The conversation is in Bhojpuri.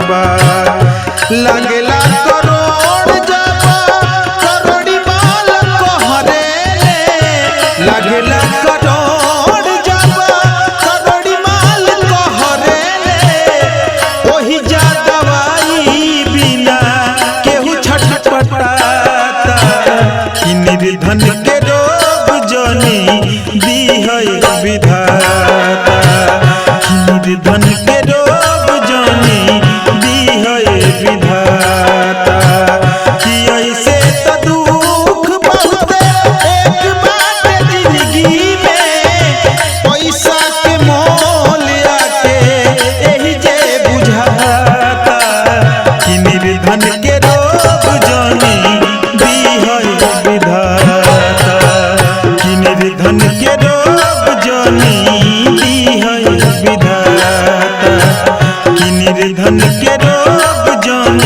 बा लगेला करोड़ जब करोड़ी माल कहरे लगेला करोड़ जब करोड़ी माल कहरे ओही जा दवाई बिना केहू छटपटाता कि निर्धन के रोग जनी दी है विधाता निर्धन के रोग जानी दी है विधाता कि ऐसे तो दुख बहुत एक बात जिंदगी में पैसा के मोल आके यही जे बुझाता कि निर्धन के रोग जानी दी है विधाता कि निर्धन के रोग जानी निर्धन के रोग जान